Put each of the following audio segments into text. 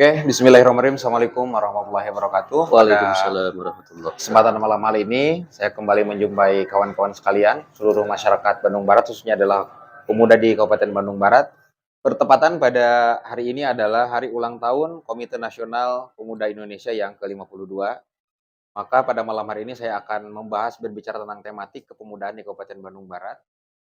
Oke, bismillahirrahmanirrahim. Assalamualaikum warahmatullahi wabarakatuh. Pada Waalaikumsalam warahmatullahi kesempatan wabarakatuh. malam hari ini, saya kembali menjumpai kawan-kawan sekalian, seluruh masyarakat Bandung Barat, khususnya adalah pemuda di Kabupaten Bandung Barat. Bertepatan pada hari ini adalah hari ulang tahun Komite Nasional Pemuda Indonesia yang ke-52. Maka pada malam hari ini saya akan membahas berbicara tentang tematik kepemudaan di Kabupaten Bandung Barat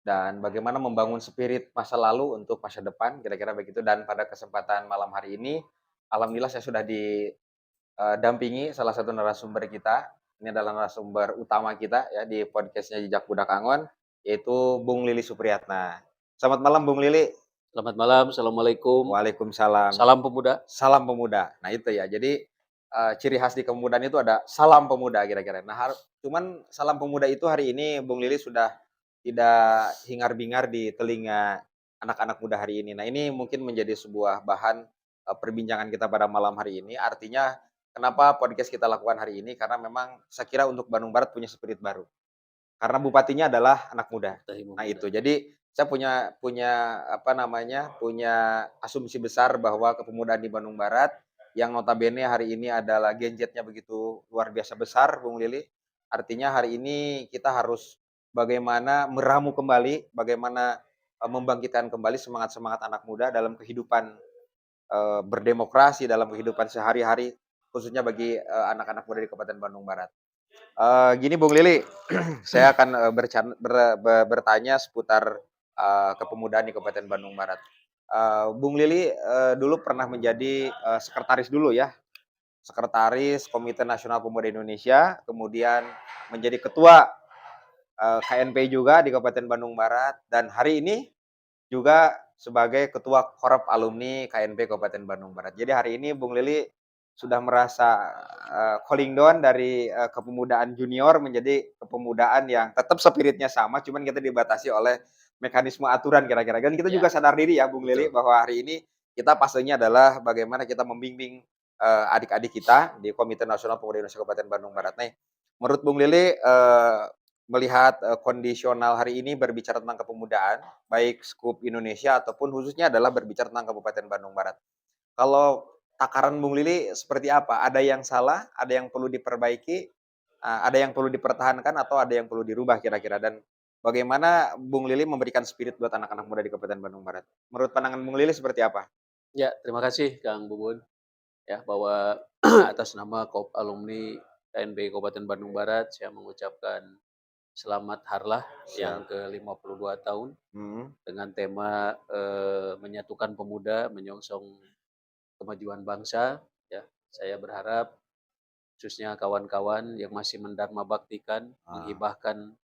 dan bagaimana membangun spirit masa lalu untuk masa depan, kira-kira begitu. Dan pada kesempatan malam hari ini, alhamdulillah saya sudah didampingi salah satu narasumber kita. Ini adalah narasumber utama kita ya di podcastnya Jejak Budak Angon, yaitu Bung Lili Supriyatna. Selamat malam Bung Lili. Selamat malam, assalamualaikum. Waalaikumsalam. Salam pemuda. Salam pemuda. Nah itu ya, jadi ciri khas di kepemudaan itu ada salam pemuda kira-kira. Nah, cuman salam pemuda itu hari ini Bung Lili sudah tidak hingar-bingar di telinga anak-anak muda hari ini. Nah, ini mungkin menjadi sebuah bahan perbincangan kita pada malam hari ini. Artinya kenapa podcast kita lakukan hari ini? Karena memang saya kira untuk Bandung Barat punya spirit baru. Karena bupatinya adalah anak muda. Tahimu Nah muda. itu, jadi saya punya punya apa namanya, punya asumsi besar bahwa kepemudaan di Bandung Barat yang notabene hari ini adalah genjetnya begitu luar biasa besar, Bung Lili. Artinya hari ini kita harus bagaimana meramu kembali, bagaimana membangkitkan kembali semangat-semangat anak muda dalam kehidupan berdemokrasi, dalam kehidupan sehari-hari, khususnya bagi anak-anak muda di Kabupaten Bandung Barat. Gini Bung Lili, saya akan, bertanya seputar, kepemudaan di Kabupaten Bandung Barat. Bung Lili, dulu pernah menjadi, sekretaris dulu ya, sekretaris Komite Nasional Pemuda Indonesia, kemudian menjadi ketua, KNP juga di Kabupaten Bandung Barat, dan hari ini juga sebagai ketua Korep Alumni KNP Kabupaten Bandung Barat. Jadi hari ini Bung Lili sudah merasa, cooling down dari, kepemudaan junior menjadi kepemudaan yang tetap spiritnya sama, cuman kita dibatasi oleh mekanisme aturan kira-kira. Dan kita juga Ya, sadar diri ya Bung Lili betul. bahwa hari ini kita fasenya adalah bagaimana kita membimbing, adik-adik kita di Komite Nasional Pemuda Indonesia Kabupaten Bandung Barat. Nih, menurut Bung Lili, melihat, kondisional hari ini berbicara tentang kepemudaan, baik skup Indonesia ataupun khususnya adalah berbicara tentang Kabupaten Bandung Barat. Kalau takaran Bung Lili seperti apa? Ada yang salah, ada yang perlu diperbaiki, ada yang perlu dipertahankan, atau ada yang perlu dirubah kira-kira? Dan bagaimana Bung Lili memberikan spirit buat anak-anak muda di Kabupaten Bandung Barat? Menurut pandangan Bung Lili seperti apa? Ya, terima kasih Kang Bubun ya bahwa atas nama KOP Alumni KNP Kabupaten Bandung Barat saya mengucapkan selamat harlah yang Siap. ke-52 tahun Mhm. dengan tema menyatukan pemuda menyongsong kemajuan bangsa ya. Saya berharap khususnya kawan-kawan yang masih mendharma baktikan, Ah. menghibahkan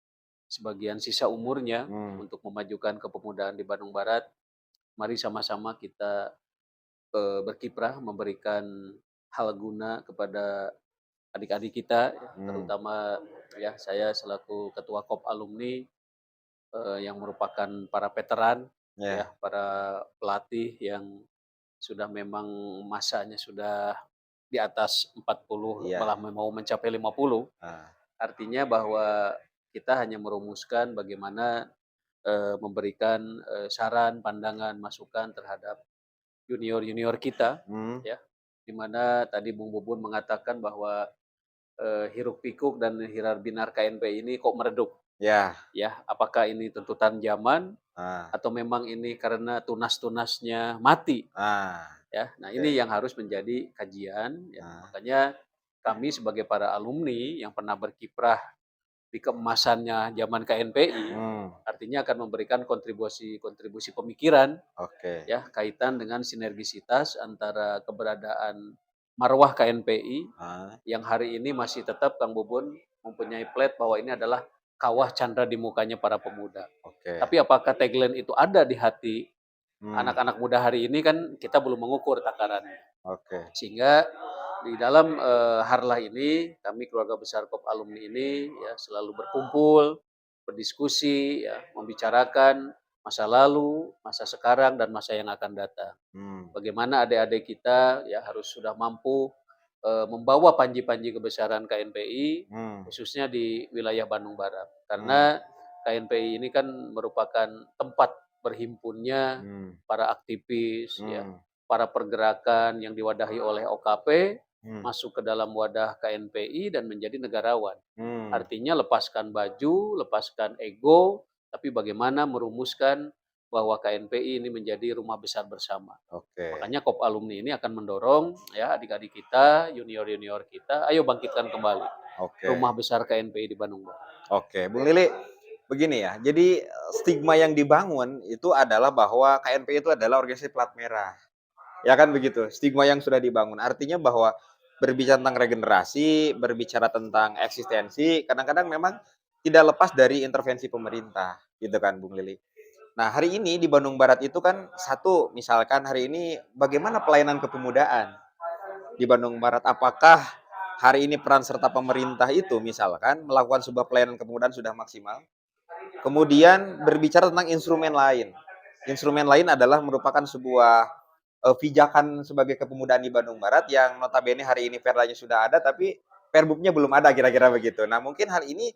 sebagian sisa umurnya Mmm. untuk memajukan kepemudaan di Bandung Barat. Mari sama-sama kita berkiprah memberikan hal guna kepada adik-adik kita, ya, Mmm. terutama ya saya selaku ketua KOP alumni yang merupakan para veteran, ya Ya. para pelatih yang sudah memang masanya sudah di atas 40 Iya. malah mau mencapai 50. Ah. Artinya bahwa kita hanya merumuskan bagaimana memberikan saran, pandangan, masukan terhadap junior-junior kita, Mmm. ya, di mana tadi Bung Bubun mengatakan bahwa, hiruk-pikuk dan hirar-binar KNP ini kok meredup, Ya. ya. Apakah ini tuntutan zaman Ah. atau memang ini karena tunas-tunasnya mati, Ah. ya. Nah, ini Oke. yang harus menjadi kajian, ya. Ah. Makanya kami sebagai para alumni yang pernah berkiprah di keemasannya zaman KNPI, Mmm. artinya akan memberikan kontribusi-kontribusi pemikiran Oke. ya kaitan dengan sinergisitas antara keberadaan marwah KNPI Ah. yang hari ini masih tetap Kang Bubun mempunyai plat bahwa ini adalah kawah candra di mukanya para pemuda. Oke. Tapi apakah tagline itu ada di hati Mmm. anak-anak muda hari ini kan kita belum mengukur takarannya. Oke. Sehingga di dalam harlah ini kami keluarga besar KOP alumni ini ya selalu berkumpul, berdiskusi ya, membicarakan masa lalu, masa sekarang dan masa yang akan datang. Mmm. Bagaimana adik-adik kita ya harus sudah mampu membawa panji-panji kebesaran KNPI Mmm. khususnya di wilayah Bandung Barat. Mmm. Karena KNPI ini kan merupakan tempat berhimpunnya Mmm. para aktivis ya, Mmm. para pergerakan yang diwadahi oleh OKP Hmm. masuk ke dalam wadah KNPI dan menjadi negarawan. Hmm. Artinya lepaskan baju, lepaskan ego, tapi bagaimana merumuskan bahwa KNPI ini menjadi rumah besar bersama. Oke. Makanya KOP alumni ini akan mendorong ya adik-adik kita, junior-junior kita, ayo bangkitkan kembali Oke. rumah besar KNPI di Bandung Barat. Oke, Bung Lili, begini ya. Jadi stigma yang dibangun itu adalah bahwa KNPI itu adalah organisasi plat merah. Ya kan begitu, stigma yang sudah dibangun. Artinya bahwa berbicara tentang regenerasi, berbicara tentang eksistensi, kadang-kadang memang tidak lepas dari intervensi pemerintah, gitu kan Bung Lili. Nah, hari ini di Bandung Barat itu kan satu, misalkan hari ini bagaimana pelayanan kepemudaan di Bandung Barat? Apakah hari ini peran serta pemerintah itu misalkan melakukan sebuah pelayanan kepemudaan sudah maksimal? Kemudian berbicara tentang instrumen lain. Instrumen lain adalah merupakan sebuah pijakan sebagai kepemudaan di Bandung Barat yang notabene hari ini perdanya sudah ada tapi perbuknya belum ada kira-kira begitu. Nah, mungkin hal ini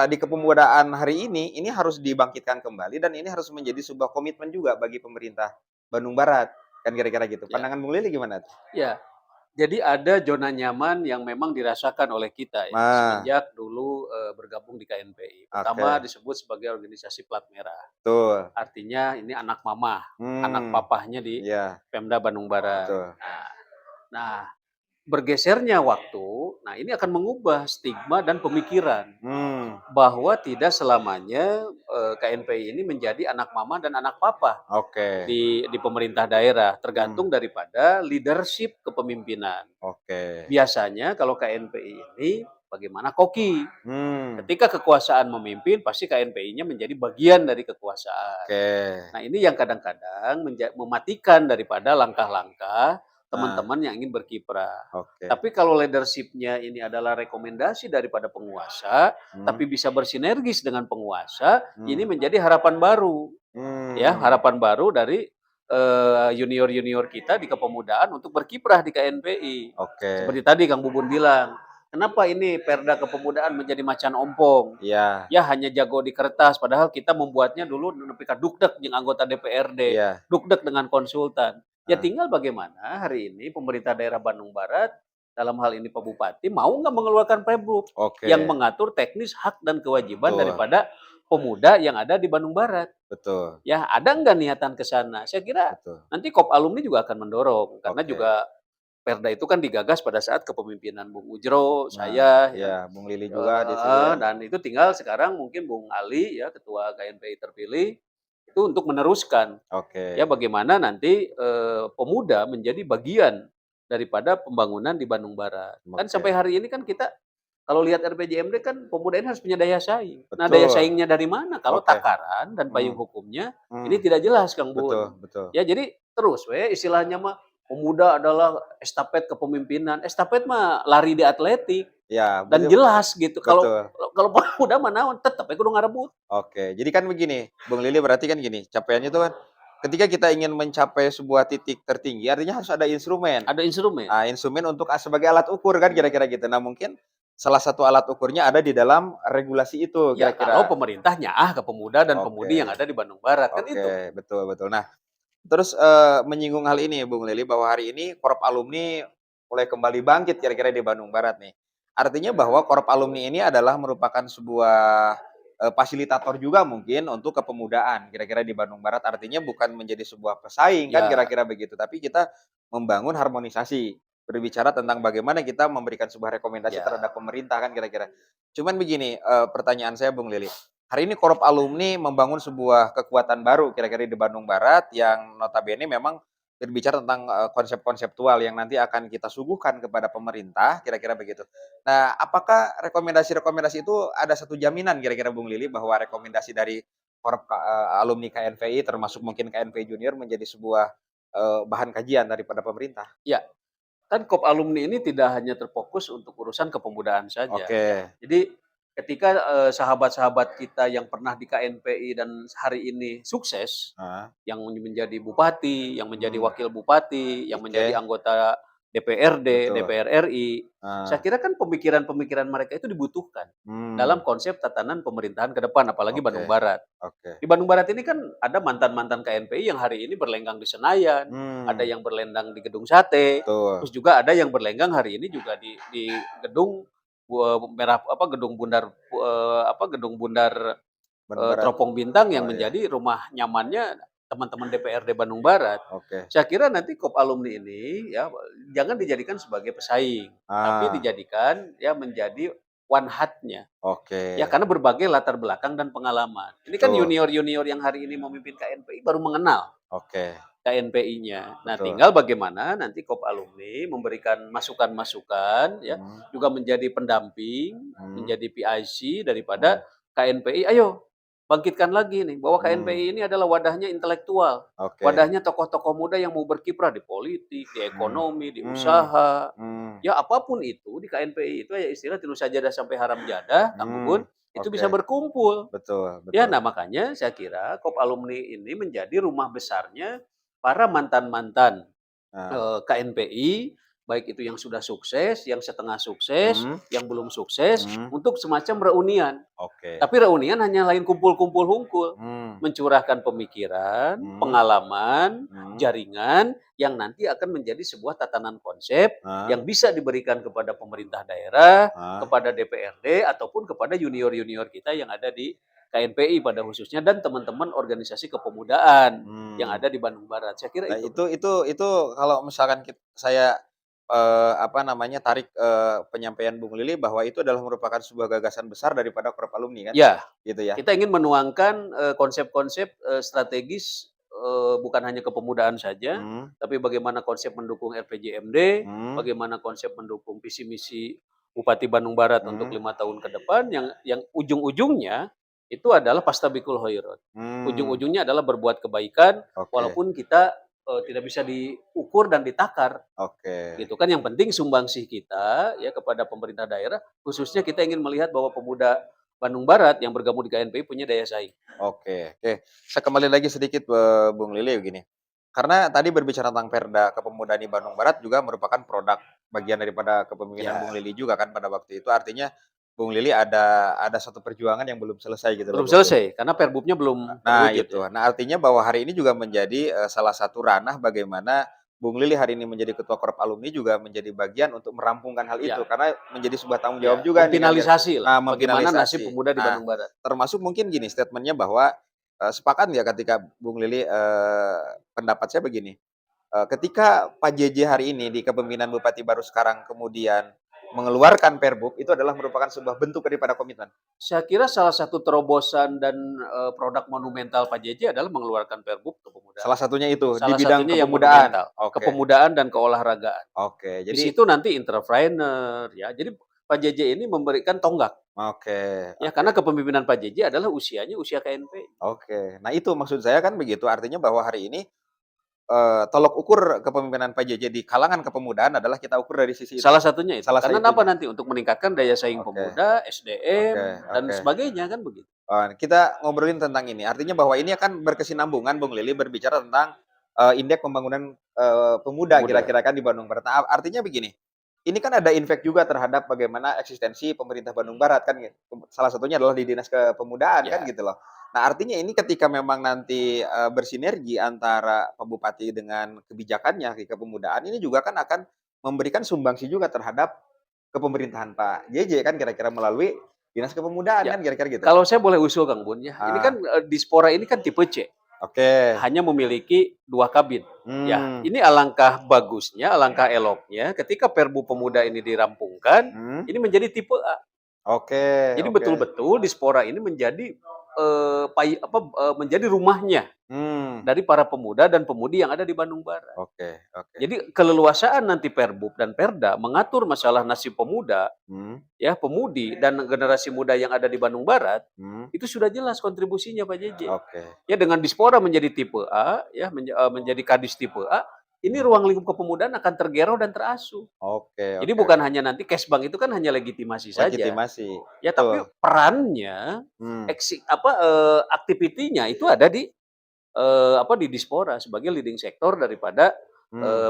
di kepemudaan hari ini harus dibangkitkan kembali dan ini harus menjadi sebuah komitmen juga bagi pemerintah Bandung Barat. Kan kira-kira gitu. Ya, Pandangan Bung Lili gimana tuh? ya. Jadi ada zona nyaman yang memang dirasakan oleh kita ya Nah, semenjak dulu bergabung di KNPI. Pertama oke, disebut sebagai organisasi plat merah. betul. Artinya ini anak mama, anak Hmm, papahnya di iya, Pemda Bandung Barat. betul. Nah, bergesernya waktu, nah ini akan mengubah stigma dan pemikiran Hmm, bahwa tidak selamanya KNPI ini menjadi anak mama dan anak papa oke. di pemerintah daerah, Hmm, tergantung daripada leadership kepemimpinan. oke. Biasanya kalau KNPI ini bagaimana koki. Hmm, Ketika kekuasaan memimpin, pasti KNPI-nya menjadi bagian dari kekuasaan. oke. Nah, ini yang kadang-kadang mematikan daripada langkah-langkah Nah, teman-teman yang ingin berkiprah. oke. Tapi kalau leadership-nya ini adalah rekomendasi daripada penguasa, Hmm, tapi bisa bersinergis dengan penguasa, ini hmm, menjadi harapan baru. Ya, hmm, harapan baru dari junior-junior kita di kepemudaan untuk berkiprah di KNPI. oke. Seperti tadi Kang Bubun bilang, kenapa ini Perda Kepemudaan menjadi macan ompong? Iya, Ya hanya jago di kertas, padahal kita membuatnya dulu nepi ka dukdek jeung anggota DPRD, iya. dukdek dengan konsultan. Ya Heeh, tinggal bagaimana hari ini pemerintah daerah Bandung Barat, dalam hal ini Pak Bupati, mau nggak mengeluarkan Pergub yang oke. mengatur teknis hak dan kewajiban Betul, daripada pemuda yang ada di Bandung Barat. betul, Ya, ada nggak niatan ke sana? Saya kira betul. nanti KOP alumni juga akan mendorong, karena Oke. juga Perda itu kan digagas pada saat kepemimpinan Bung Ujro, Nah, saya ya, iya, Bung Lili juga di situ ya. dan itu tinggal sekarang mungkin Bung Ali ya, ketua KNPI terpilih, itu untuk meneruskan, ya Oke. bagaimana nanti, pemuda menjadi bagian daripada pembangunan di Bandung Barat. Kan sampai Oke. hari ini kan kita kalau lihat RPJMD kan pemuda ini harus punya daya saing. Nah, daya Betul. saingnya dari mana? Kalau Oke. takaran dan Hmm, payung hukumnya ini hmm. tidak jelas, Kang Bun. Betul, betul. Ya jadi terus we istilahnya mah pemuda adalah estafet kepemimpinan. Estafet mah lari di atletik Ya, dan betul, jelas gitu. Kalau betul. kalau pemuda mah naon tetep we kudu ngarebut. Oke, jadi kan begini, Bung Lili berarti kan gini, capaiannya itu kan ketika kita ingin mencapai sebuah titik tertinggi artinya harus ada instrumen. Ada instrumen. Instrumen untuk sebagai alat ukur kan kira-kira gitu. Nah, mungkin salah satu alat ukurnya ada di dalam regulasi itu Ya kalau kira-kira. pemerintah nyaah ke pemuda dan Oke, pemudi yang ada di Bandung Barat, kan itu. oke, betul, betul. Nah, terus, menyinggung hal ini Bung Lili bahwa hari ini Korp Alumni mulai kembali bangkit kira-kira di Bandung Barat nih. Artinya bahwa Korp Alumni ini adalah merupakan sebuah, fasilitator juga mungkin untuk kepemudaan kira-kira di Bandung Barat. Artinya bukan menjadi sebuah pesaing kan Ya, kira-kira begitu, tapi kita membangun harmonisasi, berbicara tentang bagaimana kita memberikan sebuah rekomendasi ya. terhadap pemerintah kan kira-kira. Cuman begini, pertanyaan saya Bung Lili, hari ini Korup Alumni membangun sebuah kekuatan baru kira-kira di Bandung Barat yang notabene memang berbicara tentang, konsep konseptual yang nanti akan kita suguhkan kepada pemerintah, kira-kira begitu. Nah, apakah rekomendasi-rekomendasi itu ada satu jaminan kira-kira Bung Lili bahwa rekomendasi dari alumni KNPI termasuk mungkin KNPI Junior menjadi sebuah, bahan kajian daripada pemerintah? Ya, kan KOP alumni ini tidak hanya terfokus untuk urusan kepemudaan saja Oke, ya. Jadi ketika, sahabat-sahabat kita yang pernah di KNPI dan hari ini sukses, heeh, yang menjadi bupati, yang menjadi mmm, wakil bupati, yang oke, menjadi anggota DPRD, betul. DPR RI. Saya Ah, kira kan pemikiran-pemikiran mereka itu dibutuhkan mmm, dalam konsep tatanan pemerintahan ke depan, apalagi oke, Bandung Barat. oke. Di Bandung Barat ini kan ada mantan-mantan KNPI yang hari ini berlenggang di Senayan, ada Mmm, yang berlendang di Gedung Sate, betul. terus juga ada yang berlenggang hari ini juga di gedung merah apa gedung Bundar gedung Bundar Bandung Barat. Teropong Bintang yang Oh ya, menjadi rumah nyamannya teman-teman DPRD Bandung Barat. oke. Saya kira nanti KOP alumni ini ya jangan dijadikan sebagai pesaing, tapi Ah, dijadikan ya menjadi one hat-nya. oke, Ya karena berbagai latar belakang dan pengalaman. Ini kan betul. junior-junior yang hari ini memimpin KNPI baru mengenal Oke, KNPI-nya. Nah, betul. tinggal bagaimana nanti KOP alumni memberikan masukan-masukan ya, Mmm, juga menjadi pendamping, mmm, menjadi PIC daripada mmm, KNPI. Ayo bangkitkan lagi nih bahwa mmm, KNPI ini adalah wadahnya intelektual, oke. wadahnya tokoh-tokoh muda yang mau berkiprah di politik, di Mmm, ekonomi, di mmm, usaha. mmm, Ya apapun itu di KNPI itu ya istilah tilu sajadah sampai haram jadah, Kang mmm, Bubun, itu oke. bisa berkumpul. Betul, Ya, betul. nah makanya saya kira KOP alumni ini menjadi rumah besarnya para mantan-mantan Nah, KNPI, baik itu yang sudah sukses, yang setengah sukses, mmm, yang belum sukses, mmm, untuk semacam reunian. oke. Tapi reunian hanya lain kumpul-kumpul hungkul, Mmm, mencurahkan pemikiran, mmm, pengalaman, mmm, jaringan yang nanti akan menjadi sebuah tatanan konsep ah, yang bisa diberikan kepada pemerintah daerah, ah, kepada DPRD, ataupun kepada junior-junior kita yang ada di KNPI pada khususnya dan teman-teman organisasi kepemudaan yang mmm. ada di Bandung Barat. Saya kira Nah itu. itu kalau misalkan saya, apa namanya, tarik, penyampaian Bung Lili bahwa itu adalah merupakan sebuah gagasan besar daripada Korp Alumni kan, Ya, gitu ya? kita ingin menuangkan, konsep-konsep, strategis, bukan hanya kepemudaan saja, Mmm, tapi bagaimana konsep mendukung RPJMD, mmm, bagaimana konsep mendukung visi misi Bupati Bandung Barat untuk mmm, 5 tahun ke depan yang ujung-ujungnya itu adalah Fastabikul Khairat. mmm, Ujung-ujungnya adalah berbuat kebaikan oke, walaupun kita, tidak bisa diukur dan ditakar, oke, gitu kan. Yang penting sumbangsih kita ya kepada pemerintah daerah, khususnya kita ingin melihat bahwa pemuda Bandung Barat yang bergabung di KNPI punya daya saing. oke. Saya kembali lagi sedikit, Bung Lili begini, karena tadi berbicara tentang Perda Kepemudaan di Bandung Barat juga merupakan produk bagian daripada kepemimpinan Bung Ya, Lili juga kan pada waktu itu, artinya Bung Lili ada satu perjuangan yang belum selesai gitu loh, belum Bung Lili. selesai karena Perbubnya belum Nah terwujud itu. ya. Nah artinya bahwa hari ini juga menjadi, salah satu ranah bagaimana Bung Lili hari ini menjadi ketua Korp Alumni juga menjadi bagian untuk merampungkan hal itu, Ya, karena menjadi sebuah tanggung jawab ya, juga nih kan memfinalisasi lah nah bagaimana nasib memfinalisasi. pemuda di Nah, Bandung Barat. termasuk mungkin gini statement-nya bahwa, sepakat nggak ketika Bung Lili, pendapat saya begini, ketika Pak JJ hari ini di kepemimpinan Bupati baru sekarang kemudian mengeluarkan Perbub, itu adalah merupakan sebuah bentuk daripada komitmen. Saya kira salah satu terobosan dan, produk monumental Pak JJ adalah mengeluarkan Perbub Salah kepemudaan. satunya itu di Salah bidang satunya yang kepemudaan. monumental, Oke, kepemudaan dan keolahragaan. oke. Di Jadi situ nanti entrepreneur ya, jadi Pak JJ ini memberikan tonggak. oke, Ya, oke, karena kepemimpinan Pak JJ adalah usianya usia KNP. oke. Nah itu maksud saya kan begitu, artinya bahwa hari ini, tolok ukur kepemimpinan Pak JJ di kalangan kepemudaan adalah kita ukur dari sisi itu, Salah satunya itu. salah Karena apa satunya. nanti untuk meningkatkan daya saing Oke, pemuda, oke, SDM, dan oke. sebagainya kan begitu. Kita ngobrolin tentang ini, artinya bahwa ini akan berkesinambungan Bung Lili berbicara tentang, indeks pembangunan, pemuda Pemuda. kira-kira kan di Bandung Barat. Nah, artinya begini, ini kan ada impact juga terhadap bagaimana eksistensi pemerintah Bandung Barat kan gitu, salah satunya adalah di Dinas Kepemudaan kan Ya, gitu loh. Nah, artinya ini ketika memang nanti, bersinergi antara Pak Bupati dengan kebijakannya di kepemudaan, ini juga kan akan memberikan sumbangsi juga terhadap kepemerintahan Pak JJ kan kira-kira melalui Dinas Kepemudaan ya. kan kira-kira gitu? Kalau saya boleh usul Kang Bun ya, ini kan Ah, Dispora ini kan tipe C, oke. hanya memiliki 2 kabin. Ya, Mmm, ini alangkah bagusnya, alangkah eloknya ketika Perbu Pemuda ini dirampungkan, mhm, ini menjadi tipe A. oke, Jadi oke. betul-betul Dispora ini menjadi, menjadi rumahnya Mmm, dari para pemuda dan pemudi yang ada di Bandung Barat. oke, oke. Jadi keleluasaan nanti Perbub dan Perda mengatur masalah nasib pemuda, Mhm, ya pemudi dan generasi muda yang ada di Bandung Barat, mhm, itu sudah jelas kontribusinya Pak JJ. oke, Ya dengan Dispora menjadi tipe A, ya menjadi Kadis tipe A, ini mhm, ruang lingkup kepemudaan akan tergerau dan terasuh. oke, Jadi oke, bukan oke. hanya nanti Kesbang itu kan hanya legitimasi saja. Legitimasi, Ya tapi betul. perannya, Mmm, aktivitinya itu ada di, di Dispora sebagai leading sektor daripada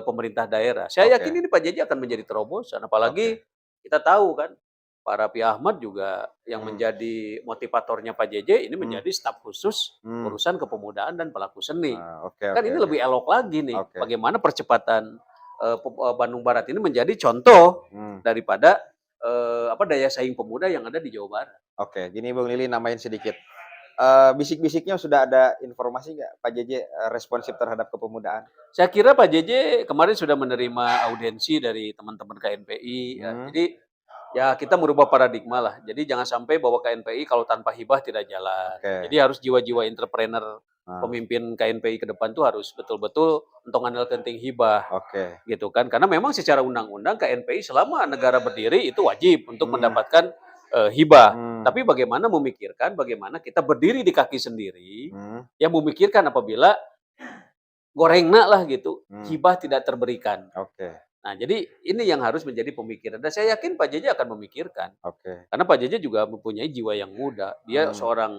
pemerintah daerah. Saya Oke, yakin ini Pak JJ akan menjadi terobosan, apalagi oke. kita tahu kan, Pak Raffi Ahmad juga yang Mmm, menjadi motivatornya Pak JJ ini mmm, menjadi staf khusus mmm. urusan kepemudaan dan pelaku seni. Oke, Kan oke, ini oke. lebih elok lagi nih, Oke. bagaimana percepatan, Bandung Barat ini menjadi contoh Mmm, daripada, daya saing pemuda yang ada di Jawa Barat. oke. Gini Bung Lili nambahin sedikit. Bisik-bisiknya sudah ada informasi nggak Pak JJ, responsif terhadap kepemudaan? Saya kira Pak JJ kemarin sudah menerima audiensi dari teman-teman KNPI ya. Mmm, Jadi ya kita merubah paradigma lah. Jadi jangan sampai bahwa KNPI kalau tanpa hibah tidak jalan. oke. Jadi harus jiwa-jiwa entrepreneur Nah, pemimpin KNPI ke depan tuh harus betul-betul untuk ngandel kenting hibah oke. gitu kan. Karena memang secara undang-undang KNPI selama negara berdiri itu wajib untuk Mmm, mendapatkan hibah. mmm, Tapi bagaimana memikirkan bagaimana kita berdiri di kaki sendiri, mmm, yang memikirkan apabila gorengna lah gitu, mmm, hibah tidak terberikan. oke, Nah, jadi ini yang harus menjadi pemikiran dan saya yakin Pak JJ akan memikirkan. oke. Karena Pak JJ juga mempunyai jiwa yang muda. Dia Mmm, seorang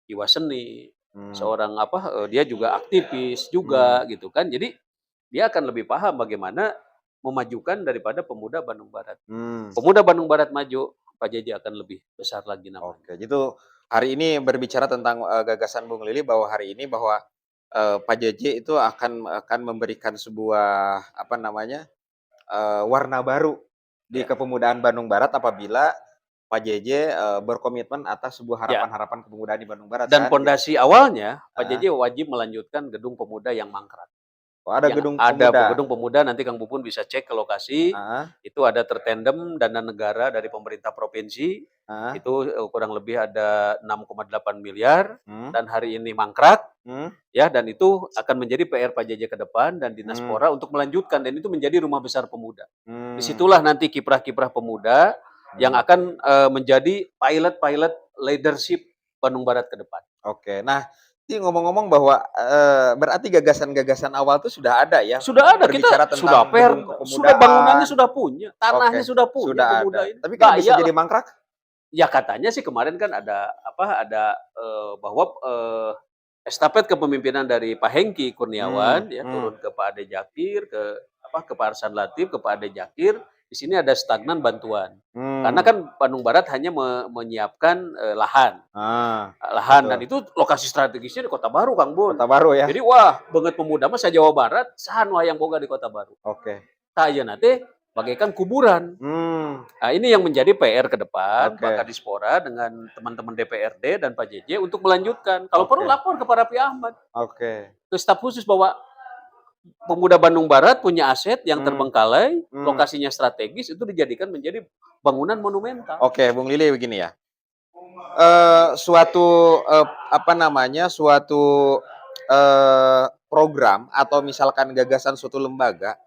jiwa seni, mmm, seorang dia juga aktivis mmm, juga gitu kan. Jadi dia akan lebih paham bagaimana memajukan daripada pemuda Bandung Barat. mmm. Pemuda Bandung Barat maju, Pak JJ akan lebih besar lagi namanya. Oke, itu hari ini berbicara tentang, gagasan Bung Lili bahwa hari ini bahwa, Pak JJ itu akan memberikan sebuah, apa namanya, warna baru di Ya. kepemudaan Bandung Barat apabila Pak JJ, berkomitmen atas sebuah Ya, harapan-harapan kepemudaan di Bandung Barat dan kan, gitu. pondasi awalnya Pak Heeh. JJ wajib melanjutkan gedung pemuda yang mangkrak. Oh, ada Yang gedung ada pemuda? gedung pemuda nanti Kang Pupun bisa cek ke lokasi, Heeh, itu ada tertandem dana negara dari pemerintah provinsi, heeh, itu, kurang lebih ada 6,8 miliar mmm, dan hari ini mangkrak, mmm, ya, dan itu akan menjadi PR Pak JJ ke depan dan mmm, Dinaspora untuk melanjutkan dan itu menjadi rumah besar pemuda. mmm, Disitulah nanti kiprah-kiprah pemuda yang mmm. akan, menjadi pilot-pilot leadership Bandung Barat ke depan. Oke. Nah, ini ngomong-ngomong bahwa, berarti gagasan-gagasan awal tuh sudah ada ya, Sudah ada, kita berbicara sudah tentang gedung sudah bangunannya kepemudaan. sudah punya, tanahnya Oke, sudah punya sudah pemuda ada. ini, Tapi kan bisa gaya jadi lah. mangkrak? Ya katanya sih kemarin kan bahwa, estafet kepemimpinan dari Pak Hengki Mmm, Kurniawan ya mmm, turun ke Pak Ade Jakir, ke Pak Arsan Latif, ke Pak Ade Jakir, di sini ada stagnan bantuan. Karena mmm. kan Bandung Barat hanya menyiapkan, Ah, lahan dan betul. itu lokasi strategisnya di Kota Baru, Kang Bun. Kota Baru ya? Jadi wah, beungeut pemuda mah sa-Jawa Barat sahan wayang boga di Kota Baru. Oke. Tah ayeuna teh bagaikan kuburan. Mmm, Nah, ini yang menjadi PR ke depan Pak oke, Kadispora dengan teman-teman DPRD dan Pak JJ untuk melanjutkan. Kalau perlu oke, lapor ke Pak Raffi Ahmad, oke. ke staf khusus bahwa pemuda Bandung Barat punya aset yang Mmm, terbengkalai, mmm. lokasinya strategis, itu dijadikan menjadi bangunan monumental. Oke, Bung Lili begini ya, suatu, apa namanya, suatu, program atau misalkan gagasan suatu lembaga,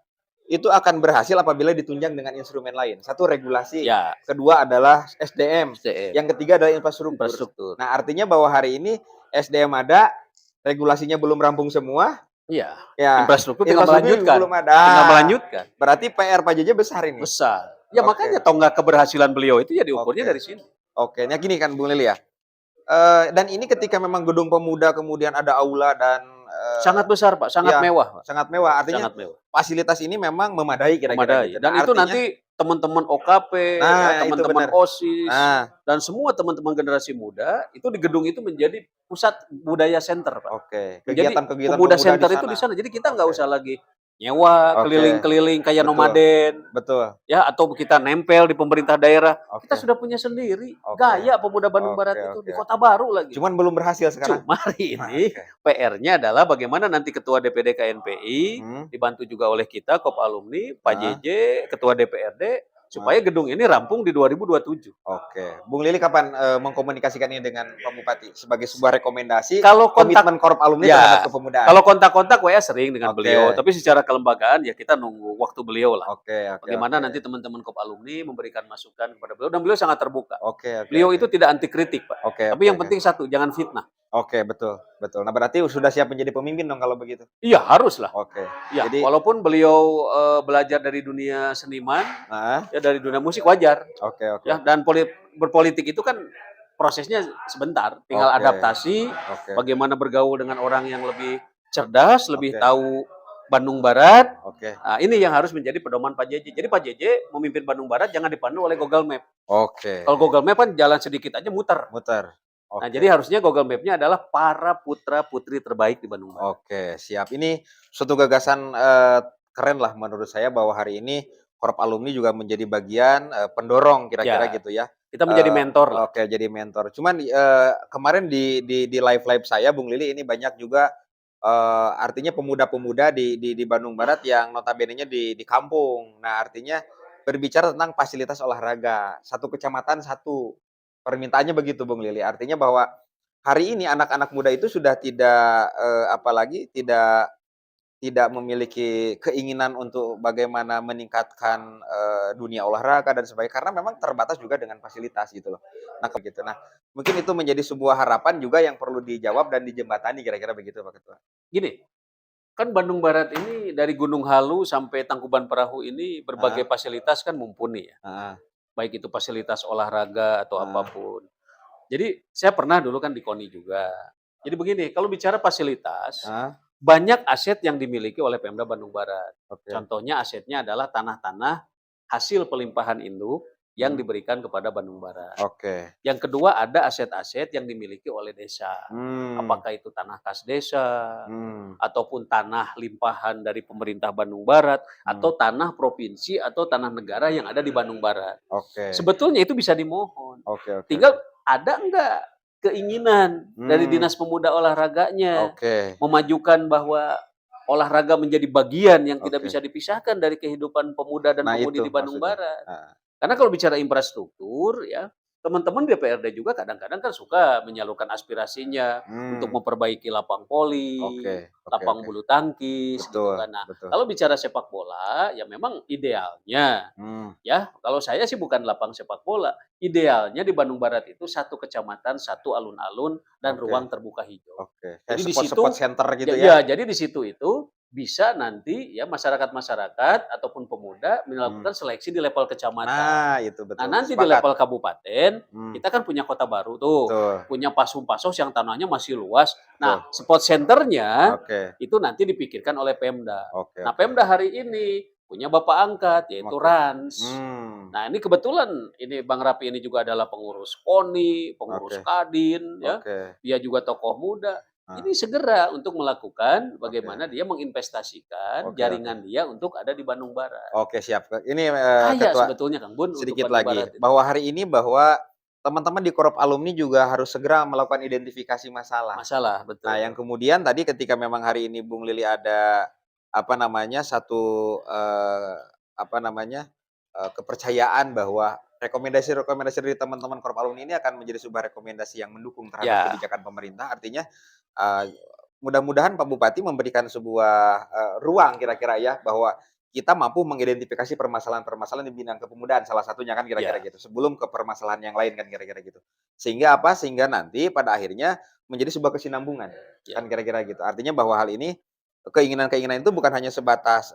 itu akan berhasil apabila ditunjang dengan instrumen lain. Satu regulasi, Ya, kedua adalah SDM, SDM, yang ketiga adalah infrastruktur. infrastruktur. Nah, artinya bahwa hari ini SDM ada, regulasinya belum rampung semua, Iya, ya infrastruktur tinggal infrastruktur juga melanjutkan, belum ada. tinggal melanjutkan. Berarti PR Pak JJ besar ini. Besar. Ya makanya Oke, tonggak keberhasilan beliau itu ya diukurnya oke, dari sini. oke. Nah gini kan Bung Lili ya, dan ini ketika memang gedung pemuda kemudian ada aula dan, Sangat besar, Pak, sangat iya, mewah, Pak, sangat mewah. Artinya sangat mewah. fasilitas ini memang memadai kira-kira Memadai gitu. dan Nah itu artinya nanti teman-teman OKP ya, nah itu teman-teman benar. OSIS, Nah, dan semua teman-teman generasi muda itu di gedung itu menjadi pusat budaya center, Pak. oke. Menjadi Kegiatan-kegiatan pemuda pemuda di center itu di sana. sana. Jadi kita nggak Oke, usah lagi nyewa oke. keliling-keliling kayak Betul, nomaden betul. ya atau kita nempel di pemerintah daerah. Kita Oke, sudah punya sendiri. oke, Gaya pemuda Bandung oke, Barat itu oke, di oke. Kota Baru lagi. Cuman belum berhasil sekarang? Cuma hari ini Oke. PR-nya adalah bagaimana nanti Ketua DPD KNPI, Hmm, dibantu juga oleh kita Kop Alumni, Pak heeh, JJ, Ketua DPRD, supaya heeh. gedung ini rampung di 2027. Oke. Bung Lili kapan, mengkomunikasikan ini dengan Pak Bupati sebagai sebuah rekomendasi Kalau kontak komitmen Korup Alumni terhadap ya, kepemudaan? kalau kontak-kontak WA sering dengan beliau, Oke. tapi secara kelembagaan ya kita nunggu waktu beliau lah. Oke, oke, Bagaimana oke. nanti teman-teman Kop Alumni memberikan masukan kepada beliau dan beliau sangat terbuka. Oke, oke, Beliau oke. itu tidak anti kritik, Pak. Oke, Tapi oke, yang oke. penting satu, jangan fitnah. Oke, betul, betul. Nah, berarti sudah siap menjadi pemimpin dong kalau begitu? Iya, haruslah. Oke. Ya, Jadi walaupun beliau, belajar dari dunia seniman, heeh, ya dari dunia musik wajar, oke, oke, ya oke. dan berpolitik itu kan prosesnya sebentar, tinggal Oke, adaptasi, oke, bagaimana bergaul dengan orang yang lebih cerdas, lebih oke. tahu Bandung Barat. Oke. Nah, ini yang harus menjadi pedoman Pak JJ. Jadi Pak JJ memimpin Bandung Barat jangan dipandu oleh Google Map. Oke. Kalau Google Map kan jalan sedikit aja muter. Muter. Nah, Oke. jadi harusnya Google Map-nya adalah para putra-putri terbaik di Bandung Barat. Oke, siap. Ini suatu gagasan, keren lah menurut saya bahwa hari ini Korp Alumni juga menjadi bagian, pendorong kira-kira Ya, gitu ya. kita menjadi mentor lah. Oke, jadi mentor. Cuman, kemarin di live-live saya Bung Lili ini banyak juga, artinya pemuda-pemuda di Bandung Barat yang notabene-nya di kampung. Nah, artinya berbicara tentang fasilitas olahraga, satu kecamatan satu, permintaannya begitu Bung Lili. Artinya bahwa hari ini anak-anak muda itu sudah tidak, apalagi tidak memiliki keinginan untuk bagaimana meningkatkan, dunia olahraga dan sebagainya, karena memang terbatas juga dengan fasilitas gitu loh. Nah begitu. Nah, mungkin itu menjadi sebuah harapan juga yang perlu dijawab dan dijembatani kira-kira begitu Pak Ketua. Gini, kan Bandung Barat ini dari Gunung Halu sampai Tangkuban Perahu ini berbagai Heeh, fasilitas kan mumpuni ya. heeh, Baik itu fasilitas olahraga atau heeh, apapun. Jadi saya pernah dulu kan di KONI juga. Jadi begini, kalau bicara fasilitas, heeh, banyak aset yang dimiliki oleh Pemda Bandung Barat. oke, Contohnya asetnya adalah tanah-tanah hasil pelimpahan induk yang mhm, diberikan kepada Bandung Barat. oke, Yang kedua ada aset-aset yang dimiliki oleh desa. mmm, Apakah itu tanah kas desa, mmm, ataupun tanah limpahan dari pemerintah Bandung Barat, mmm, atau tanah provinsi atau tanah negara yang ada di Bandung Barat. oke, Sebetulnya itu bisa dimohon. oke oke Tinggal oke, ada enggak keinginan dari mmm, Dinas Pemuda Olahraganya oke memajukan bahwa olahraga menjadi bagian yang tidak oke. bisa dipisahkan dari kehidupan pemuda dan Nah pemudi itu di Bandung maksudnya, Barat. heeh, Karena kalau bicara infrastruktur ya, teman-teman DPRD juga kadang-kadang kan suka menyalurkan aspirasinya untuk mmm, memperbaiki lapang oke voli, oke lapang oke, bulu tangkis gitu betul kan. Nah, betul, kalau bicara sepak bola ya memang idealnya mmm. ya, kalau saya sih bukan lapang sepak bola, idealnya di Bandung Barat itu satu kecamatan, satu alun-alun dan Oke ruang terbuka hijau. oke, kayak Jadi di spot-spot situ center gitu ya ya? ya, jadi di situ itu bisa nanti ya masyarakat-masyarakat ataupun pemuda Mmm. melakukan seleksi di level kecamatan. Nah itu Nah, betul, nanti di sepakat. level kabupaten, Mmm, kita kan punya Kota Baru tuh, betul punya Pasos yang tanahnya masih luas. Nah, betul. spot centernya Oke itu nanti dipikirkan oleh Pemda. oke Nah, oke Pemda hari ini punya bapak angkat yaitu oke. Rans. Mmm, Nah, ini kebetulan ini Bang Rapi ini juga adalah pengurus KONI, pengurus oke Kadin ya. oke, Dia juga tokoh muda. heeh, Ini segera untuk melakukan oke bagaimana dia menginvestasikan oke oke. jaringan dia untuk ada di Bandung Barat. Oke siap, ini, Kaya Ketua sebetulnya Kang Bun untuk sedikit Bandung lagi, Barat itu. bahwa hari ini bahwa teman-teman di Korup Alumni juga harus segera melakukan identifikasi masalah. Masalah, Nah, yang betul. kemudian tadi ketika memang hari ini Bung Lili ada, apa namanya, satu, apa namanya, kepercayaan bahwa rekomendasi-rekomendasi dari teman-teman Korp Alumni ini akan menjadi sebuah rekomendasi yang mendukung terhadap Ya, kebijakan pemerintah. Artinya, mudah-mudahan Pak Bupati memberikan sebuah, ruang kira-kira ya, bahwa kita mampu mengidentifikasi permasalahan-permasalahan di bidang kepemudaan, salah satunya kan kira-kira ya, gitu, sebelum ke permasalahan yang lain kan kira-kira gitu. Sehingga apa, sehingga nanti pada akhirnya menjadi sebuah kesinambungan, ya, kan kira-kira gitu. Artinya bahwa hal ini, keinginan-keinginan itu bukan hanya sebatas,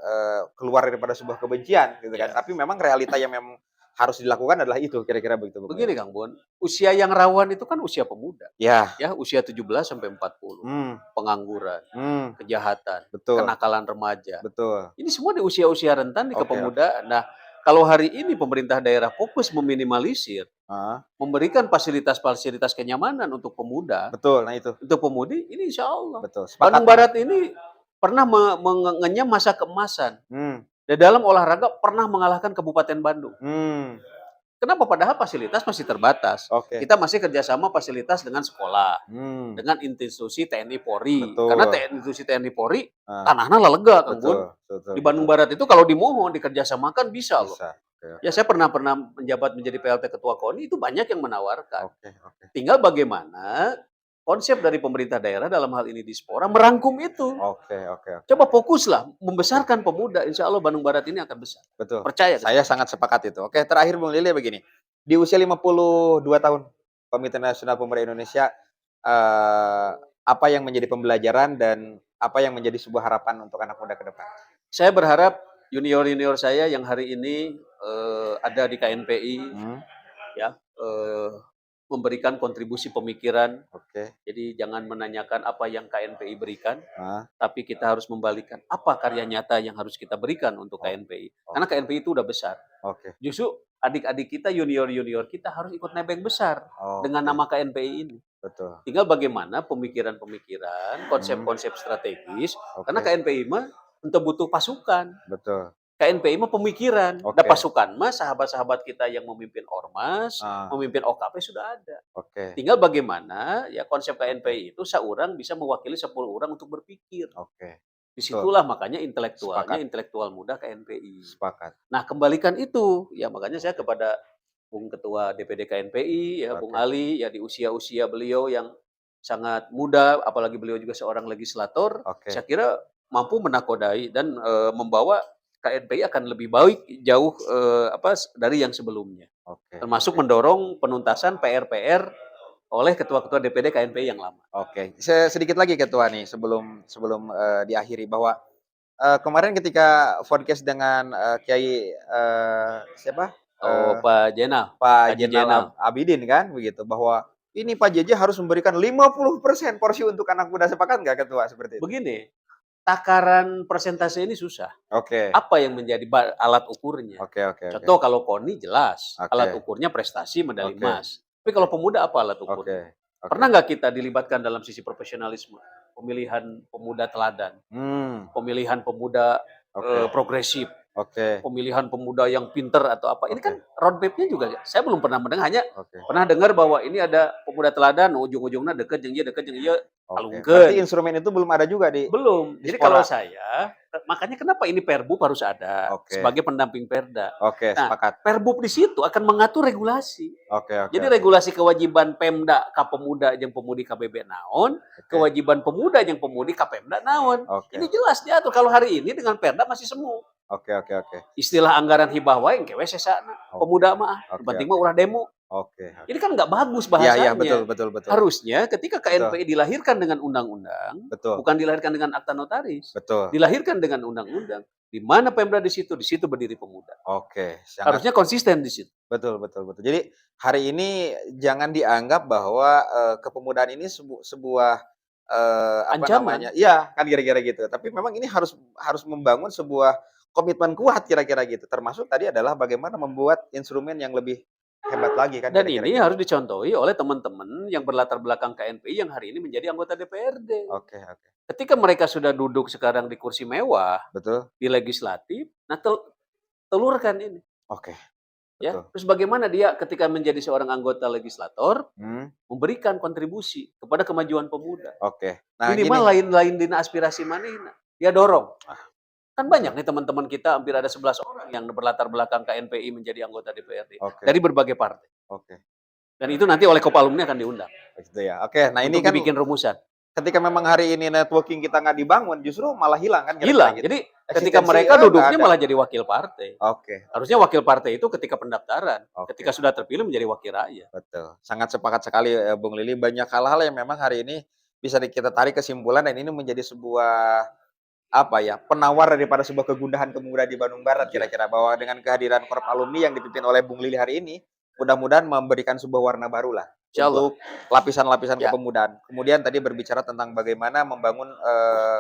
keluar daripada sebuah kebencian gitu kan, ya. tapi memang realita yang memang harus dilakukan adalah itu, kira-kira begitu Bung Begini Lili. Kang Bun, usia yang rawan itu kan usia pemuda, Ya, ya, usia 17 sampai 40. mmm, Pengangguran, mmm, kejahatan, betul kenakalan remaja. betul. Ini semua di usia-usia rentan di Oke oke, kepemudaan. Nah, kalau hari ini pemerintah daerah fokus meminimalisir, heeh, memberikan fasilitas-fasilitas kenyamanan untuk pemuda, betul, nah itu, untuk pemudi, ini insya Allah. betul, sepakat Bandung banget. Barat ini pernah mengenyam masa keemasan. Mmm, Dan dalam olahraga pernah mengalahkan Kabupaten Bandung. mmm, Kenapa? Padahal fasilitas masih terbatas. oke, Kita masih kerjasama fasilitas dengan sekolah, mmm, dengan institusi TNI Polri. Karena betul, institusi TNI Polri heeh, tanahnya lega, Kang Bun. betul betul Di Bandung betul, Barat itu kalau dimohon dikerjasamakan bisa loh. bisa, oke Ya oke, saya pernah pernah menjabat menjadi PLT Ketua KONI itu banyak yang menawarkan. oke oke, Tinggal bagaimana konsep dari pemerintah daerah dalam hal ini Dispora merangkum itu. oke oke oke Coba oke, fokuslah oke, membesarkan pemuda, insya Allah Bandung Barat ini akan besar. betul, Percaya ke saya saya. sangat sepakat itu. Oke, terakhir Bung Lili begini, di usia 52 tahun Komite Nasional Pemuda Indonesia, apa yang menjadi pembelajaran dan apa yang menjadi sebuah harapan untuk anak muda ke depan? Saya berharap junior-junior saya yang hari ini ada di KNPI Mmm, ya, memberikan kontribusi pemikiran. Oke. Jadi jangan menanyakan apa yang KNPI berikan, Ah, tapi kita harus membalikan apa karya nyata yang harus kita berikan untuk oh, KNPI. Karena oke. KNPI itu udah besar. Oke. Justru adik-adik kita, junior-junior kita harus ikut nebeng besar dengan Oke. nama KNPI ini. Betul. Tinggal bagaimana pemikiran-pemikiran, Hmm, konsep-konsep strategis, karena oke. KNPI mah untuk butuh pasukan. Betul. KNPI mah pemikiran. Nah Oke. pasukan mah sahabat-sahabat kita yang memimpin ormas, Ah, memimpin OKP sudah ada. oke. Tinggal bagaimana ya konsep Oke. KNPI itu seorang bisa mewakili 10 orang untuk berpikir. Oke. Betul. Disitulah makanya intelektualnya Sepakat. intelektual muda KNPI. Sepakat. Nah kembalikan itu, ya makanya saya Oke. kepada Bung Ketua DPD KNPI, ya Bung Oke. Ali, ya di usia-usia beliau yang sangat muda, apalagi beliau juga seorang legislator, saya Oke. kira mampu menakodai dan membawa KNPI akan lebih baik jauh dari yang sebelumnya. Oke. Termasuk Oke. mendorong penuntasan PR-PR oleh ketua-ketua DPD KNPI yang lama. Oke. Sedikit lagi Ketua nih sebelum sebelum, diakhiri bahwa, kemarin ketika podcast dengan, Kiai, siapa, Oh, Pak Jenal, Pak Haji Jenal Jenal. Abidin kan begitu, bahwa ini Pak JJ harus memberikan 50% porsi untuk anak muda, sepakat nggak Ketua seperti itu? Begini, takaran persentase ini susah. Oke. Apa yang menjadi alat ukurnya? Oke oke oke. Contoh kalau KONI jelas, alat Oke. ukurnya prestasi medali Oke. emas. Tapi Oke. kalau pemuda apa alat Oke. ukurnya? Oke. Pernah nggak kita dilibatkan dalam sisi profesionalisme? Pemilihan pemuda teladan, Hmm. pemilihan pemuda Oke. progresif, Oke. pemilihan pemuda yang pinter atau apa. Ini kan Oke. roadmap-nya juga saya belum pernah mendengar, hanya Oke. pernah dengar bahwa ini ada pemuda teladan, ujung-ujungnya deket jeung ieu, Oke. Berarti alungkeun. instrumen itu belum ada juga di Belum. Jadi kalau Dispora? saya, makanya kenapa ini Perbub harus ada Oke. sebagai pendamping Perda. Oke, Nah, sepakat. Perbub di situ akan mengatur regulasi. Oke oke Jadi oke. regulasi kewajiban Pemda ka pemuda jeung pemudi KBB naon, Oke. kewajiban pemuda jeung pemudi ka Pemda naon. Oke. Ini jelas diatur. Kalau hari ini dengan Perda masih semu. Oke oke oke. Istilah anggaran hibah wae engke we sesana. Oke. Pemuda mah, yang Oke penting mah oke. ulah demo. Oke Ini oke. kan nggak bagus Iya iya, betul bahasanya. betul betul. Harusnya ketika Betul KNPI dilahirkan dengan undang-undang, betul bukan dilahirkan dengan akta notaris. betul. Dilahirkan dengan undang-undang. Di mana Pemda di situ berdiri pemuda. Oke, sangat Harusnya konsisten di situ. betul betul betul. Jadi hari ini jangan dianggap bahwa, kepemudaan ini sebuah, apa Ancaman. namanya iya, kan kira-kira gitu. Tapi memang ini harus harus membangun sebuah komitmen kuat kira-kira gitu. Termasuk tadi adalah bagaimana membuat instrumen yang lebih hebat lagi kan Dan kira-kira ini gitu. harus dicontohi oleh teman-teman yang berlatar belakang KNPI yang hari ini menjadi anggota DPRD. Oke oke. Ketika mereka sudah duduk sekarang di kursi mewah, Betul. di legislatif, nah telurkan ini. Oke, Ya, betul. terus bagaimana dia ketika menjadi seorang anggota legislator Hmm, memberikan kontribusi kepada kemajuan pemuda. oke. Nah Minimal gini lain-lain dina aspirasi manehna. Dia dorong. ah, Kan banyak betul. nih teman-teman kita hampir ada 11 orang yang berlatar belakang KNPI menjadi anggota DPRD Oke dari berbagai partai. oke. Dan itu nanti oleh Kopalumni akan diundang Gitu ya. Oke, nah ini untuk kan dibikin rumusan. ketika memang hari ini networking kita nggak dibangun, justru malah hilang kan kira-kira Hilang. gitu. Jadi ketika Eksistensi mereka nggak duduknya ada. malah jadi wakil partai. Oke Harusnya wakil partai itu ketika pendaftaran, ketika oke, sudah terpilih menjadi wakil rakyat. betul. Sangat sepakat sekali, Bung Lili, banyak hal-hal yang memang hari ini bisa kita tarik kesimpulan dan ini menjadi sebuah, apa ya, penawar daripada sebuah kegundahan pemuda di Bandung Barat Iya. kira-kira, bahwa dengan kehadiran Korp Alumni yang dipimpin oleh Bung Lili hari ini, mudah-mudahan memberikan sebuah warna barulah Insya Allah. untuk lapisan-lapisan Ya. kepemudaan. Kemudian tadi berbicara tentang bagaimana membangun,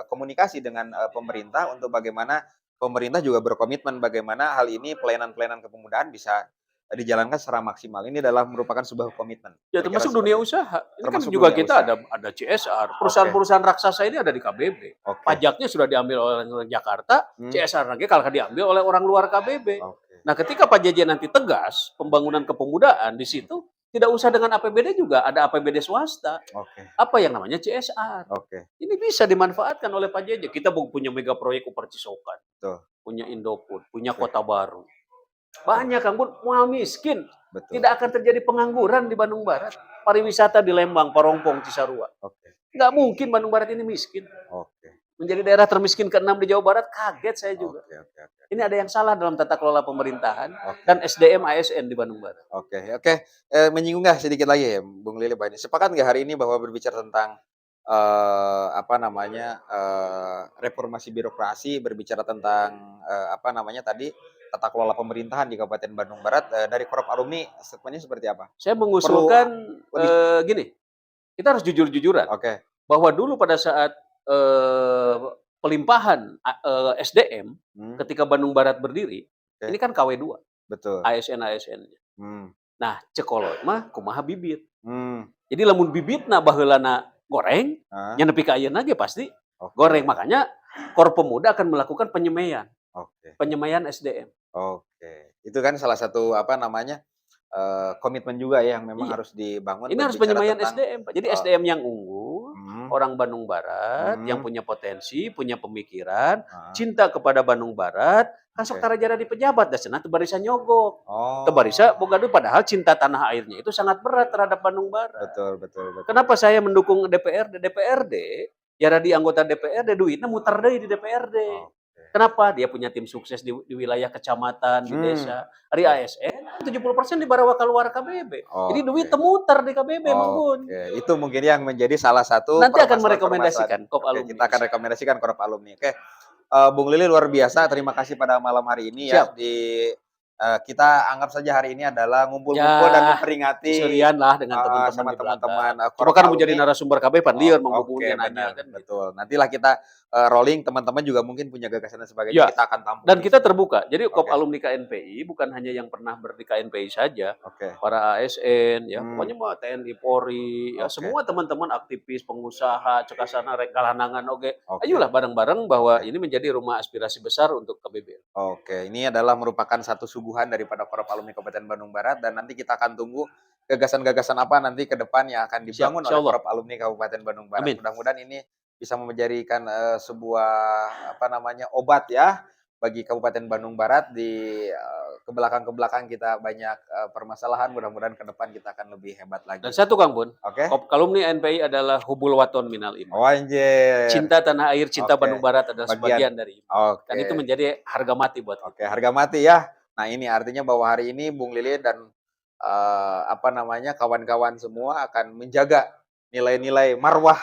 komunikasi dengan, pemerintah untuk bagaimana pemerintah juga berkomitmen bagaimana hal ini pelayanan-pelayanan kepemudaan bisa, dijalankan secara maksimal. Ini adalah merupakan sebuah komitmen, Ya kira-kira termasuk dunia seperti itu. usaha. Ini kan Termasuk juga dunia kita usaha. ada CSR. Oke Perusahaan-perusahaan raksasa ini ada di KBB. oke. Pajaknya sudah diambil oleh orang Jakarta, Hmm, CSR lagi kalau diambil oleh orang luar KBB. oke. Nah, ketika Pak JJ nanti tegas pembangunan kepemudaan di situ tidak usah dengan APBD juga, ada APBD swasta. Oke Apa yang namanya CSR. oke, Ini bisa dimanfaatkan oleh Pak JJ. Kita punya mega proyek Upercisokan, betul punya Indofood, punya betul Kota Baru. betul Banyak Kang Bun, mual miskin. betul. Tidak akan terjadi pengangguran di Bandung Barat. Pariwisata di Lembang, Parongpong, Cisarua. Oke Nggak mungkin Bandung Barat ini miskin. oke Menjadi daerah termiskin ke-6 di Jawa Barat, kaget saya juga. oke oke oke Ini ada yang salah dalam tata kelola pemerintahan oke. dan SDM ASN di Bandung Barat. Oke oke, menyinggung nggak sedikit lagi ya, Bung Lili, Pak ini, sepakat nggak hari ini bahwa berbicara tentang, apa namanya, reformasi birokrasi, berbicara tentang, apa namanya tadi, tata kelola pemerintahan di Kabupaten Bandung Barat, dari Korp Alumni statement-nya seperti apa? Saya Perlu mengusulkan, lebih gini, kita harus jujur-jujuran, oke, bahwa dulu pada saat, pelimpahan SDM hmm, ketika Bandung Barat berdiri, ini oke, kan KW2, betul, ASN-ASN-nya. hmm, Nah, cek kolot mah kumaha bibit. hmm, Jadi lamun bibitna baheulana goreng, heeh, nya nepi ka ayeuna ge pasti oke, goreng. Makanya Korpemuda akan melakukan penyemaian, oke. penyemaian SDM. Oke, itu kan salah satu apa namanya, komitmen juga ya yang memang Iya. harus dibangun Ini harus berbicara penyemaian tentang, SDM, Pak. Jadi eee SDM yang unggul, mhm, orang Bandung Barat yang mhm, punya potensi, punya pemikiran, heeh, cinta kepada Bandung Barat, kan sok oke. tara di pejabat da cenah teu barisa nyogok. Teu barisa Oh, boga duit padahal cinta tanah airnya itu sangat berat terhadap Bandung Barat. betul betul betul. Kenapa saya mendukung DPRD? DPRD, ya di anggota DPRD duitnya muter deui di DPRD. Oke. Kenapa? Dia punya tim sukses di wilayah kecamatan, di Hmm, desa. Ari oke ASN 70% dibawa keluar KBB. Jadi duit oke teu muter di KBB, Mang Bun. oke. Itu mungkin yang menjadi salah satu Nanti akan permasalahan-permasalahan. merekomendasikan Kop Oke, kita Alumni, akan siap. rekomendasikan Korp Alumni. Oke, Bung Lili luar biasa, terima kasih pada malam hari ini ya Siap. kita anggap saja hari ini adalah ngumpul-ngumpul dan Ya, memperingati isurian lah dengan teman-teman sama di belakang. teman-teman, Cuma Korp kan menjadi Alumni. narasumber KBB pan lieur Mang Bubun Oke, dia nanya benar, kan gitu. betul. Nantilah kita, rolling, teman-teman juga mungkin punya gagasan dan sebagainya, Ya, kita akan tampung dan di kita sini. terbuka. Jadi Kop Oke Alumni KNPI bukan hanya yang pernah di KNPI saja, oke. para ASN ya, Hmm, pokoknya mah TNI, Polri, ya oke semua teman-teman aktivis, pengusaha, cekasana rek galanangan oge. oke Ayolah bareng-bareng bahwa oke ini menjadi rumah aspirasi besar untuk KBB. oke. Ini adalah merupakan satu suguhan daripada Korp Alumni Kabupaten Bandung Barat dan nanti kita akan tunggu gagasan-gagasan apa nanti ke depan yang akan Siap, dibangun oleh insyaallah. Korp Alumni Kabupaten Bandung Barat. Amin. Mudah-mudahan ini bisa menjadikan, sebuah apa namanya, obat ya bagi Kabupaten Bandung Barat di, ke belakang kita banyak, permasalahan, mudah-mudahan ke depan kita akan lebih hebat Dan lagi. satu Kang Bun, Oke? Kop Alumni NPI adalah hubul waton minal iman. Oh, anjir. Cinta tanah air, cinta Oke, Bandung Barat adalah bagian sebagian dari iman. Dan oke itu menjadi harga mati buat oke, kita. harga mati ya. Nah, ini artinya bahwa hari ini Bung Lilin dan, apa namanya, kawan-kawan semua akan menjaga nilai-nilai marwah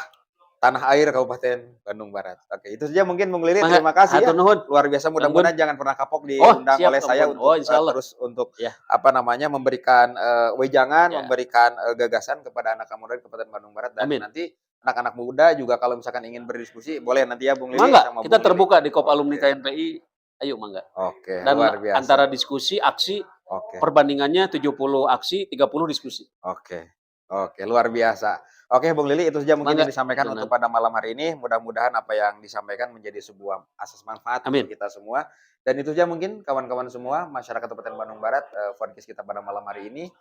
tanah air Kabupaten Bandung Barat. Oke, itu saja mungkin Bung Lili, Mangga, terima kasih ya. hatur nuhun, Luar biasa, Kang Bun. mudah-mudahan jangan pernah kapok Oh, diundang siap oleh Kang saya Bun. Oh, untuk, insyaallah. terus untuk, Ya, apa namanya, memberikan, wejangan, ya. memberikan, gagasan kepada anak muda di Kabupaten Bandung Barat dan Amin. nanti anak-anak muda juga kalau misalkan ingin berdiskusi boleh nanti ya Bung Lili Mangga, sama kita Bung Lili. terbuka di Kop Alumni Oke KNPI. Ayo mangga. oke, Dan luar biasa. antara diskusi, aksi, Oke perbandingannya 70 aksi, 30 diskusi. oke oke, luar biasa. Oke Bung Lili, itu saja mungkin Mangga, yang disampaikan untuk tenang. pada malam hari ini. Mudah-mudahan apa yang disampaikan menjadi sebuah asas manfaat untuk Amin. kita semua. Dan itu saja mungkin kawan-kawan semua, masyarakat Kabupaten Bandung Barat, podcast kita pada malam hari ini.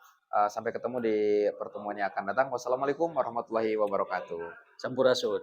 Sampai ketemu di pertemuan yang akan datang. Wassalamualaikum warahmatullahi wabarakatuh. Sampurasun.